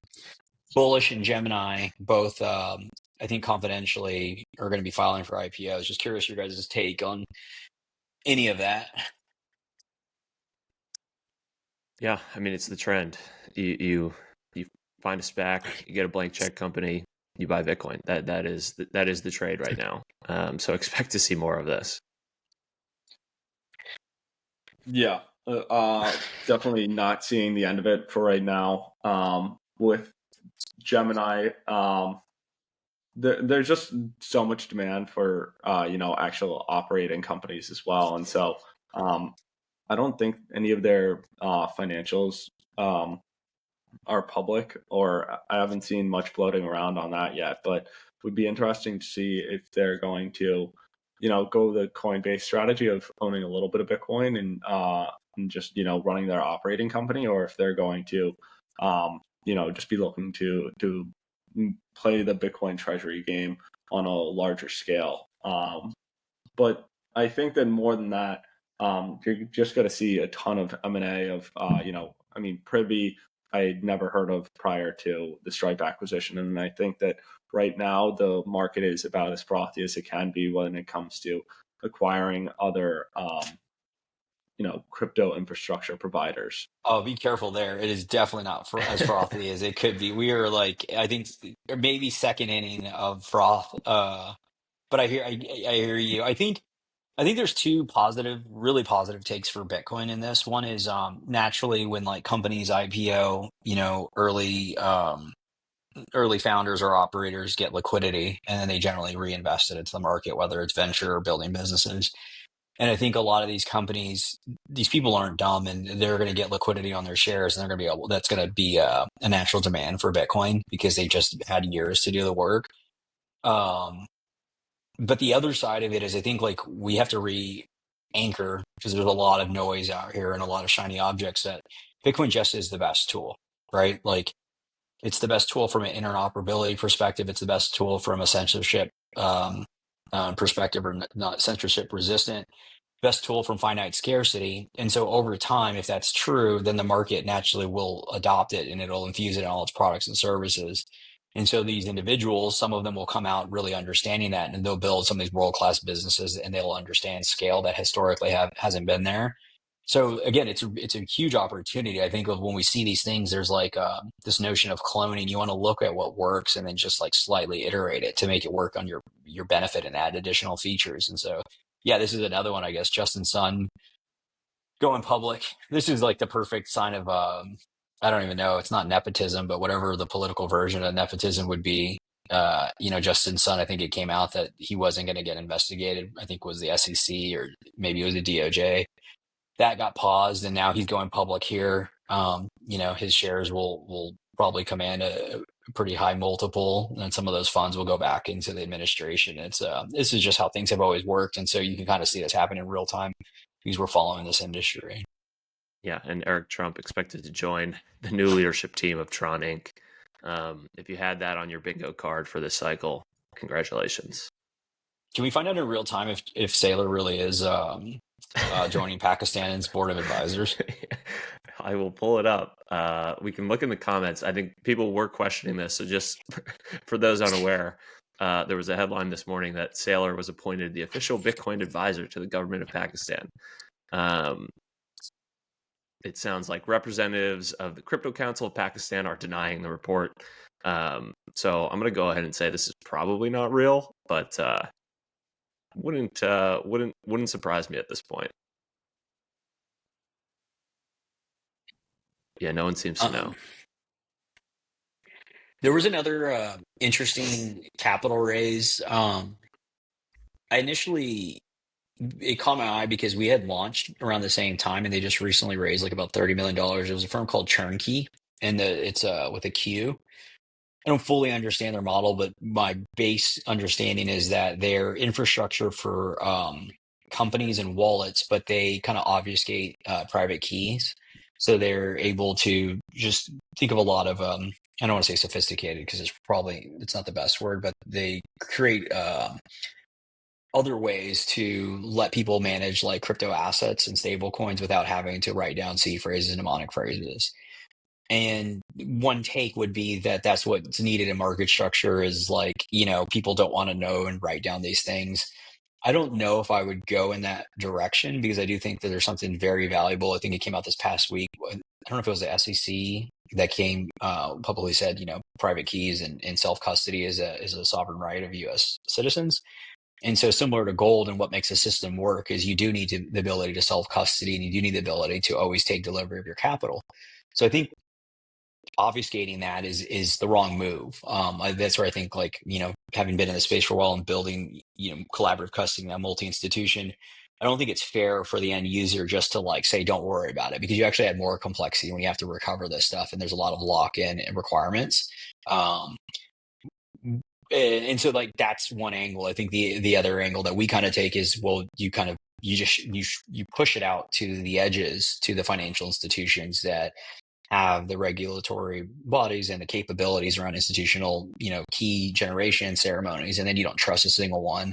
Bullish and Gemini both, I think confidentially, are going to be filing for IPOs. Just curious your guys' take on any of that. Yeah, I mean it's the trend. You find a SPAC, you get a blank check company, you buy Bitcoin. That is the trade right now. So expect to see more of this. Yeah, definitely not seeing the end of it for right now. With Gemini, there's just so much demand for actual operating companies as well, and so I don't think any of their financials are public, or I haven't seen much floating around on that yet. But it would be interesting to see if they're going to, go the Coinbase strategy of owning a little bit of Bitcoin and just running their operating company, or if they're going to, just be looking to play the Bitcoin Treasury game on a larger scale. But I think that more than that, you're just going to see a ton of M&A of, Privy, I'd never heard of prior to the Stripe acquisition. And I think that right now the market is about as frothy as it can be when it comes to acquiring other, crypto infrastructure providers. Oh, be careful there. It is definitely not as frothy as it could be. We are like, I think maybe second inning of froth. But I hear you. I think there's two really positive takes for Bitcoin in this. One is naturally when like companies IPO, early founders or operators get liquidity, and then they generally reinvest it into the market, whether it's venture or building businesses. And I think a lot of these companies, these people aren't dumb, and they're going to get liquidity on their shares, and that's going to be a natural demand for Bitcoin because they just had years to do the work. But the other side of it is I think like we have to re-anchor, because there's a lot of noise out here and a lot of shiny objects, that Bitcoin just is the best tool, right? Like it's the best tool from an interoperability perspective. It's the best tool from a censorship perspective, or not censorship resistant. Best tool from finite scarcity. And so over time, if that's true, then the market naturally will adopt it and it'll infuse it in all its products and services. And so these individuals, some of them will come out really understanding that, and they'll build some of these world-class businesses, and they'll understand scale that historically hasn't been there. So again, it's a huge opportunity. I think of when we see these things, there's like this notion of cloning. You want to look at what works and then just like slightly iterate it to make it work on your benefit and add additional features. And so, yeah, this is another one, I guess. Justin Sun going public. This is like the perfect sign of I don't even know. It's not nepotism, but whatever the political version of nepotism would be. Justin Sun, I think it came out that he wasn't going to get investigated. I think it was the SEC, or maybe it was the DOJ. That got paused, and now he's going public here. His shares will probably command a pretty high multiple, and some of those funds will go back into the administration. This is just how things have always worked, and so you can kind of see this happen in real time because we're following this industry. Yeah, and Eric Trump expected to join the new leadership team of Tron Inc. If you had that on your bingo card for this cycle, congratulations. Can we find out in real time if Saylor really is joining Pakistan's board of advisors? I will pull it up. We can look in the comments. I think people were questioning this. So just for those unaware, there was a headline this morning that Saylor was appointed the official Bitcoin advisor to the government of Pakistan. It sounds like representatives of the Crypto Council of Pakistan are denying the report. So I'm going to go ahead and say this is probably not real, but wouldn't surprise me at this point. Yeah, no one seems to know. There was another interesting capital raise. It caught my eye because we had launched around the same time, and they just recently raised like about $30 million. It was a firm called Turnkey, and it's with a Q. I don't fully understand their model, but my base understanding is that they're infrastructure for companies and wallets, but they kind of obfuscate private keys. So they're able to just think of a lot of, I don't want to say sophisticated because it's not the best word, but they create other ways to let people manage like crypto assets and stable coins without having to write down C phrases and mnemonic phrases. And one take would be that that's what's needed in market structure is like, people don't want to know and write down these things. I don't know if I would go in that direction because I do think that there's something very valuable. I think it came out this past week. I don't know if it was the SEC that came publicly said, private keys and self-custody is a sovereign right of U.S. citizens. And so similar to gold, and what makes a system work is you do need the ability to self-custody, and you do need the ability to always take delivery of your capital. So I think obfuscating that is the wrong move. That's where I think, like, having been in the space for a while and building, collaborative custody and a multi-institution, I don't think it's fair for the end user just to like say, don't worry about it, because you actually add more complexity when you have to recover this stuff. And there's a lot of lock-in and requirements. And so like, that's one angle. I think the other angle that we kind of take is, well, you push it out to the edges, to the financial institutions that have the regulatory bodies and the capabilities around institutional, key generation ceremonies, and then you don't trust a single one.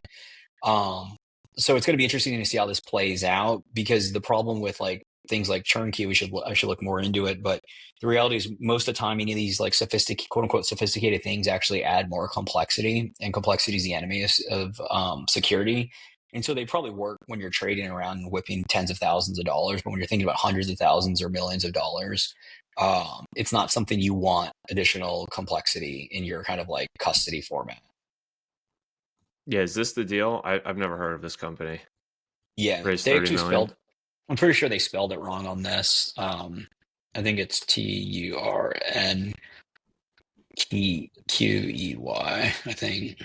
So it's going to be interesting to see how this plays out, because the problem with like things like turnkey, I should look more into it. But the reality is, most of the time, any of these like quote unquote sophisticated things actually add more complexity, and complexity is the enemy of security. And so they probably work when you're trading around and whipping tens of thousands of dollars, but when you're thinking about hundreds of thousands or millions of dollars, it's not something you want additional complexity in your kind of like custody format. Yeah, is this the deal? I've never heard of this company. Yeah, Raised they 30 actually million. I'm pretty sure they spelled it wrong on this. I think it's TURNQEY, I think.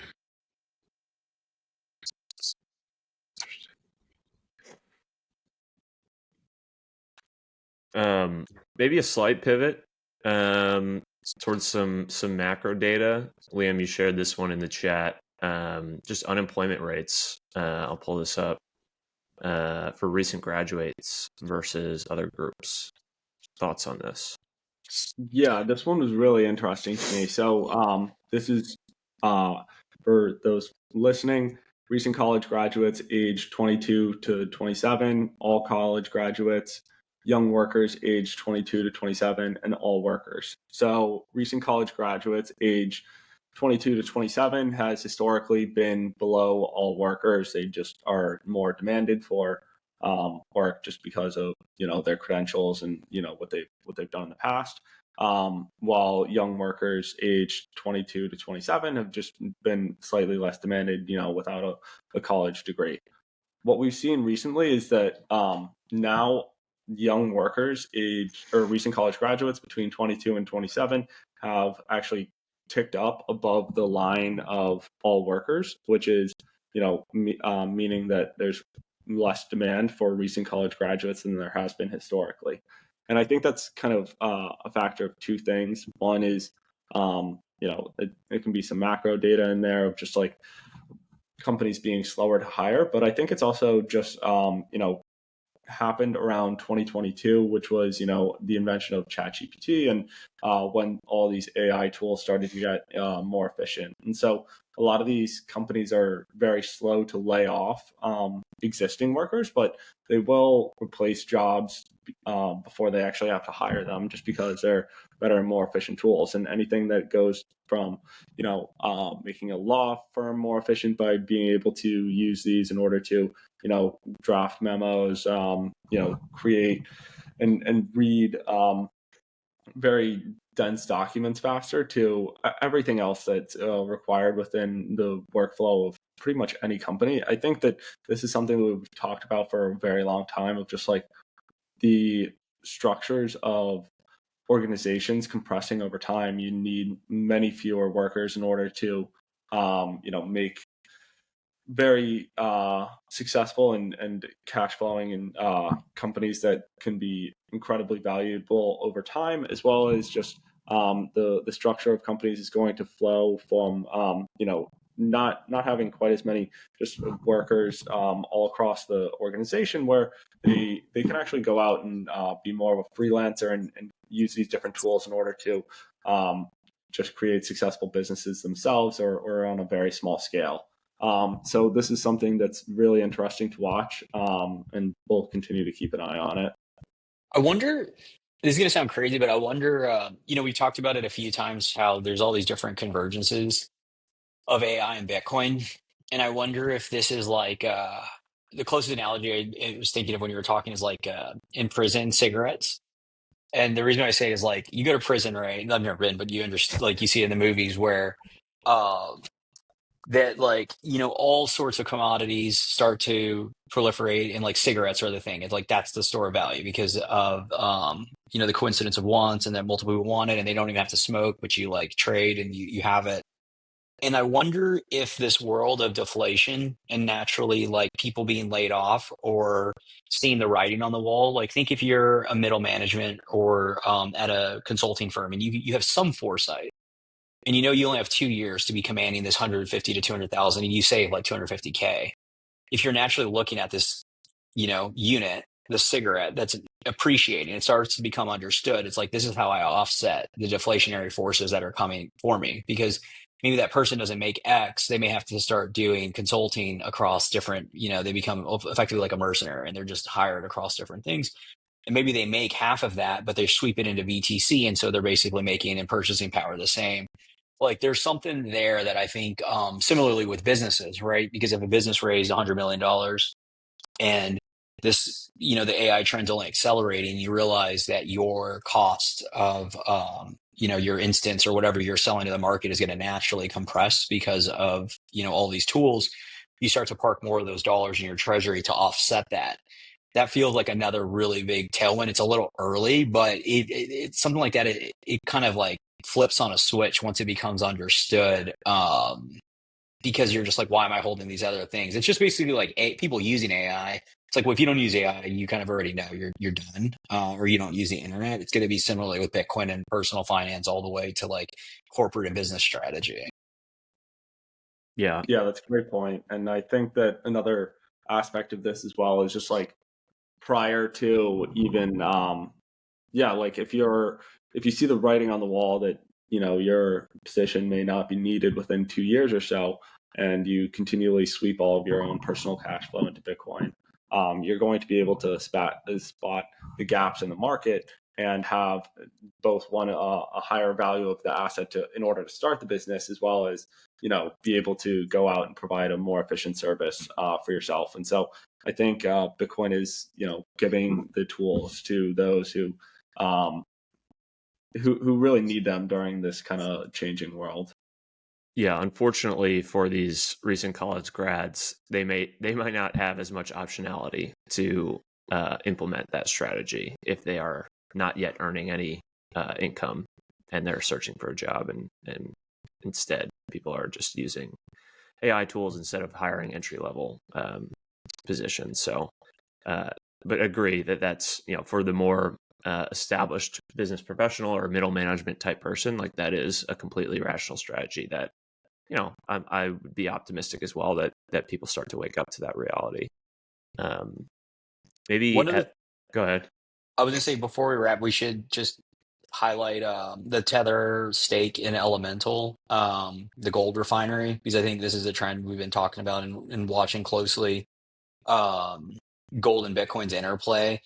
Maybe a slight pivot towards some macro data. Liam, you shared this one in the chat. Just unemployment rates. I'll pull this up for recent graduates versus other groups. Thoughts on this? Yeah, this one was really interesting to me. So this is for those listening, recent college graduates aged 22 to 27, all college graduates, young workers aged 22 to 27, and all workers. So recent college graduates age 22 to 27 has historically been below all workers. They just are more demanded for work just because of their credentials and what they've done in the past. While young workers aged 22 to 27 have just been slightly less demanded, without a college degree. What we've seen recently is that now young workers recent college graduates between 22 and 27 have actually ticked up above the line of all workers, which is, meaning that there's less demand for recent college graduates than there has been historically. And I think that's kind of a factor of two things. One is, it can be some macro data in there of just like companies being slower to hire, but I think it's also just, happened around 2022, which was, the invention of ChatGPT, and when all these AI tools started to get more efficient. And so a lot of these companies are very slow to lay off existing workers, but they will replace jobs before they actually have to hire them, just because they're better and more efficient tools. And anything that goes from, making a law firm more efficient by being able to use these in order to, draft memos, create and read very dense documents faster, to everything else that's required within the workflow of pretty much any company. I think that this is something that we've talked about for a very long time, of just like the structures of organizations compressing over time. You need many fewer workers in order to, make very successful and cash flowing and companies that can be incredibly valuable over time, as well as just the structure of companies is going to flow from not having quite as many just workers all across the organization, where they can actually go out and be more of a freelancer and use these different tools in order to just create successful businesses themselves, or on a very small scale. So this is something that's really interesting to watch, and we'll continue to keep an eye on it. I wonder, this is going to sound crazy, but I wonder, we've talked about it a few times, how there's all these different convergences of AI and Bitcoin. And I wonder if this is like, the closest analogy I was thinking of when you were talking is like in prison cigarettes. And the reason I say it is like, you go to prison, right? I've never been, but you understand, like you see it in the movies where that like, all sorts of commodities start to proliferate, and like cigarettes are the thing. It's like that's the store of value because of the coincidence of wants, and that multiple people want it and they don't even have to smoke, but you like trade and you have it. And I wonder if this world of deflation and naturally like people being laid off or seeing the writing on the wall, like think if you're a middle management or at a consulting firm and you have some foresight and you only have 2 years to be commanding this 150 to 200,000 and you save like 250K. If you're naturally looking at this, unit, the cigarette that's appreciating, it starts to become understood. It's like, this is how I offset the deflationary forces that are coming for me, because maybe that person doesn't make X. They may have to start doing consulting across different, they become effectively like a mercenary and they're just hired across different things. And maybe they make half of that, but they sweep it into BTC. And so they're basically making and purchasing power the same. Like there's something there that I think similarly with businesses, right? Because if a business raised $100 million and this, the AI trend's only accelerating, you realize that your cost of, your instance or whatever you're selling to the market is going to naturally compress because of, all these tools. You start to park more of those dollars in your treasury to offset that. That feels like another really big tailwind. It's a little early, but it's something like that. It kind of like flips on a switch once it becomes understood. Because you're just like, why am I holding these other things? It's just basically like people using AI. It's like, well, if you don't use AI, you kind of already know you're done, or you don't use the internet. It's going to be similarly with Bitcoin and personal finance all the way to like corporate and business strategy. Yeah, that's a great point. And I think that another aspect of this as well is just like prior to even, like if you see the writing on the wall that, your position may not be needed within 2 years or so, and you continually sweep all of your own personal cash flow into Bitcoin, you're going to be able to spot the gaps in the market and have both a higher value of the asset in order to start the business, as well as, be able to go out and provide a more efficient service for yourself. And so I think Bitcoin is, giving the tools to those who really need them during this kind of changing world. Yeah, unfortunately for these recent college grads, they might not have as much optionality to implement that strategy if they are not yet earning any income and they're searching for a job, and instead people are just using AI tools instead of hiring entry level positions. So, but agree that that's for the more established business professional or middle management type person, like that is a completely rational strategy that I would be optimistic as well that people start to wake up to that reality. Go ahead. I was gonna say before we wrap, we should just highlight the Tether stake in Elemental, the gold refinery, because I think this is a trend we've been talking about and watching closely. Gold and Bitcoin's interplay.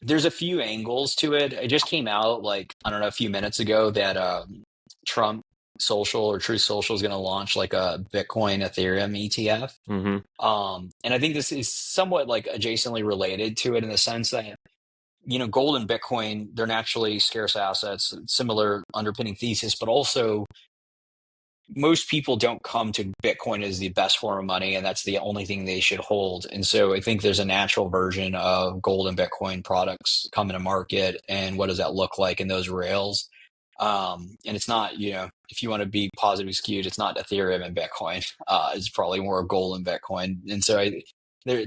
There's a few angles to it. It just came out like, I don't know, a few minutes ago that Trump Social or Truth Social is going to launch like a Bitcoin Ethereum ETF. Mm-hmm. And I think this is somewhat like adjacently related to it in the sense that, gold and Bitcoin, they're naturally scarce assets, similar underpinning thesis, but also most people don't come to Bitcoin as the best form of money, and that's the only thing they should hold. And so I think there's a natural version of gold and Bitcoin products coming to market. And what does that look like in those rails? And it's not, if you want to be positively skewed, it's not Ethereum and Bitcoin. It's probably more gold and Bitcoin. And so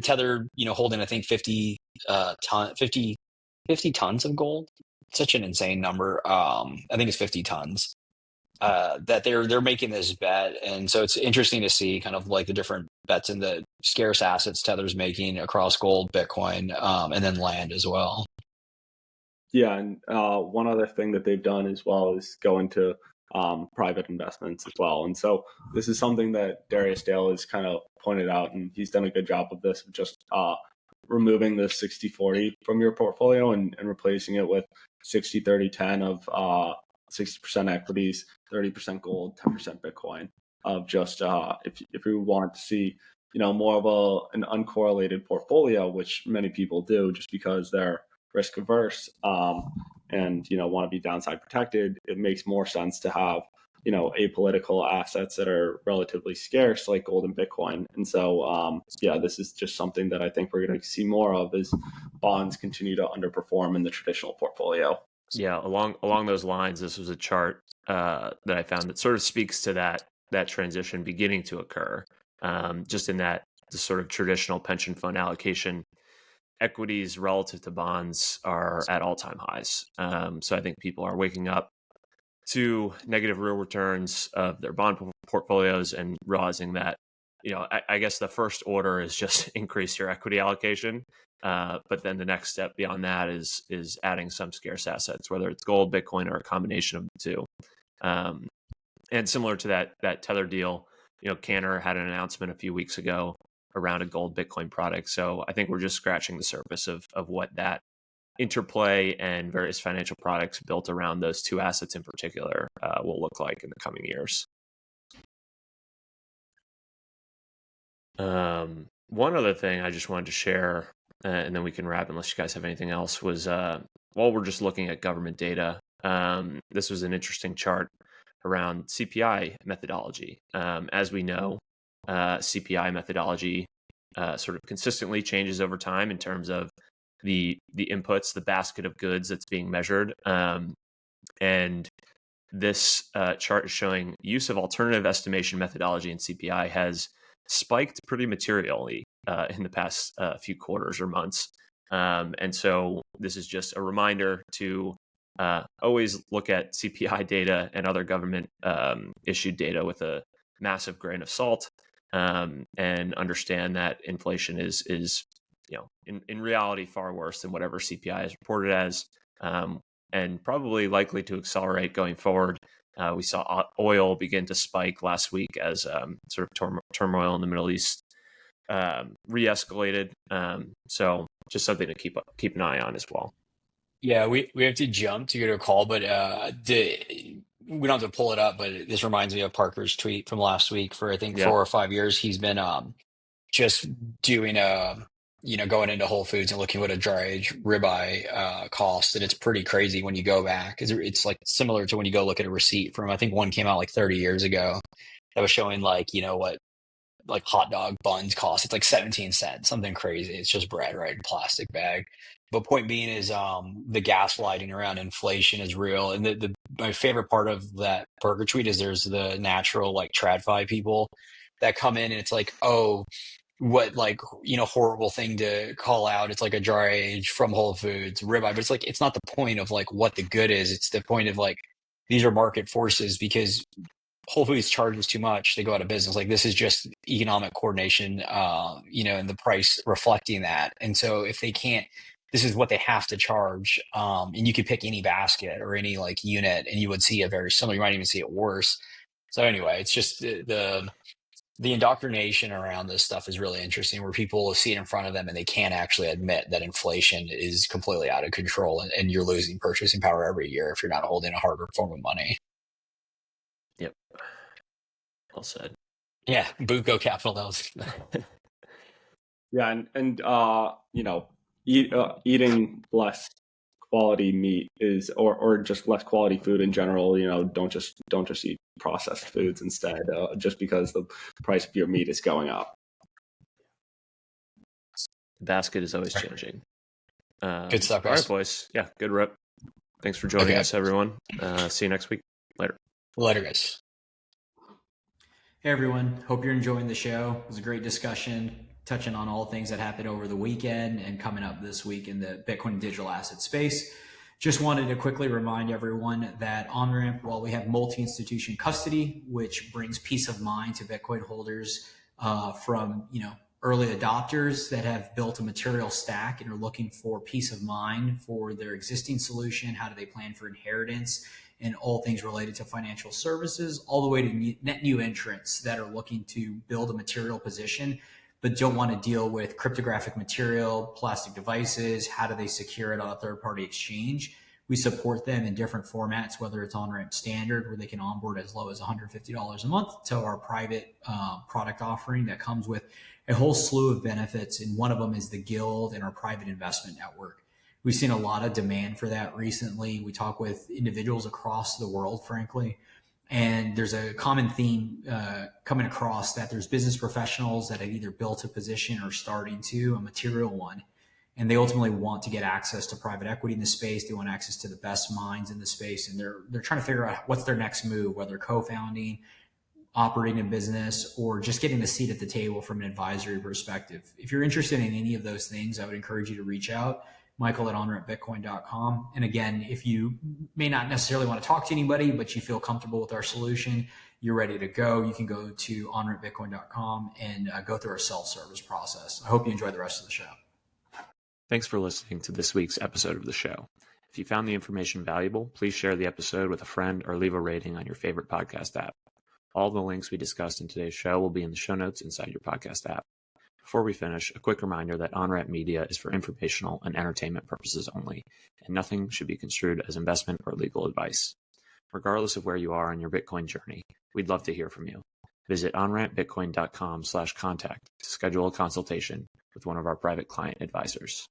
Tether, holding, I think 50 tons of gold. Such an insane number. I think it's 50 tons. That they're making this bet, and so it's interesting to see kind of like the different bets in the scarce assets Tether's making across gold, Bitcoin, and then land as well. Yeah, and one other thing that they've done as well is go into private investments as well. And so this is something that Darius Dale has kind of pointed out, and he's done a good job of this, just removing the 60-40 from your portfolio and replacing it with 60-30-10 of 60% equities, 30% gold, 10% Bitcoin. Of just if you want to see more of an uncorrelated portfolio, which many people do, just because they're risk averse and want to be downside protected, it makes more sense to have apolitical assets that are relatively scarce, like gold and Bitcoin. And so, this is just something that I think we're going to see more of as bonds continue to underperform in the traditional portfolio. Yeah, along those lines, this was a chart that I found that sort of speaks to that transition beginning to occur. Just in that the sort of traditional pension fund allocation, equities relative to bonds are at all-time highs. So I think people are waking up to negative real returns of their bond portfolios and realizing that, I guess the first order is just increase your equity allocation. But then the next step beyond that is adding some scarce assets, whether it's gold, Bitcoin, or a combination of the two. And similar to that Tether deal, Cantor had an announcement a few weeks ago around a gold Bitcoin product. So I think we're just scratching the surface of what that interplay and various financial products built around those two assets in particular will look like in the coming years. One other thing I just wanted to share, and then we can wrap unless you guys have anything else, was while we're just looking at government data, this was an interesting chart around CPI methodology. As we know, CPI methodology sort of consistently changes over time in terms of the inputs, the basket of goods that's being measured. And this chart is showing use of alternative estimation methodology in CPI has spiked pretty materially in the past few quarters or months. And so this is just a reminder to always look at CPI data and other government issued data with a massive grain of salt, and understand that inflation is in reality far worse than whatever CPI is reported as, and probably likely to accelerate going forward. We saw oil begin to spike last week as sort of turmoil in the Middle East re-escalated. So just something to keep an eye on as well. Yeah, we have to jump to go to a call, but we don't have to pull it up, but this reminds me of Parker's tweet from last week. For I think 4 or 5 years, he's been just doing going into Whole Foods and looking what a dry age ribeye costs, and it's pretty crazy when you go back. It's like similar to when you go look at a receipt from, I think one came out like 30 years ago that was showing what like hot dog buns cost. It's like 17 cents, something crazy. It's just bread, right, in a plastic bag. But point being is the gaslighting around inflation is real. And my favorite part of that Parker tweet is there's the natural like TradFi people that come in and it's like, oh, what horrible thing to call out. It's like a dry age from Whole Foods ribeye, but it's not the point of like what the good is. It's the point of like, these are market forces because Whole Foods charges too much, they go out of business. Like this is just economic coordination, and the price reflecting that. And so if they can't, this is what they have to charge. And you could pick any basket or any like unit and you would see it very similar. You might even see it worse. So anyway, it's just the indoctrination around this stuff is really interesting, where people see it in front of them and they can't actually admit that inflation is completely out of control and you're losing purchasing power every year if you're not holding a harder form of money. Yep. Well said. Yeah. Buco Capital. That was. Yeah. And eating less quality meat is, or just less quality food in general, don't just eat processed foods instead, just because the price of your meat is going up. The basket is always changing. Good stuff, guys. All right, boys. Yeah, good rep. Thanks for joining us, everyone. See you next week. Later, guys. Hey, everyone. Hope you're enjoying the show. It was a great discussion, touching on all things that happened over the weekend and coming up this week in the Bitcoin digital asset space. Just wanted to quickly remind everyone that Onramp, while we have multi-institution custody, which brings peace of mind to Bitcoin holders from early adopters that have built a material stack and are looking for peace of mind for their existing solution, how do they plan for inheritance, and all things related to financial services, all the way to net new entrants that are looking to build a material position but don't want to deal with cryptographic material, plastic devices. How do they secure it on a third-party exchange? We support them in different formats, whether it's Onramp Standard, where they can onboard as low as $150 a month, to our private product offering that comes with a whole slew of benefits. And one of them is the Guild and our private investment network. We've seen a lot of demand for that recently. We talk with individuals across the world, frankly, And there's a common theme coming across that there's business professionals that have either built a position or starting to, a material one, and they ultimately want to get access to private equity in the space. They want access to the best minds in the space, and they're trying to figure out what's their next move, whether co-founding, operating a business, or just getting a seat at the table from an advisory perspective. If you're interested in any of those things, I would encourage you to reach out. Michael at onrampbitcoin.com. And again, if you may not necessarily want to talk to anybody, but you feel comfortable with our solution, you're ready to go, you can go to onrampbitcoin.com and go through our self-service process. I hope you enjoy the rest of the show. Thanks for listening to this week's episode of the show. If you found the information valuable, please share the episode with a friend or leave a rating on your favorite podcast app. All the links we discussed in today's show will be in the show notes inside your podcast app. Before we finish, a quick reminder that Onramp Media is for informational and entertainment purposes only, and nothing should be construed as investment or legal advice. Regardless of where you are on your Bitcoin journey, we'd love to hear from you. Visit onrampbitcoin.com/contact to schedule a consultation with one of our private client advisors.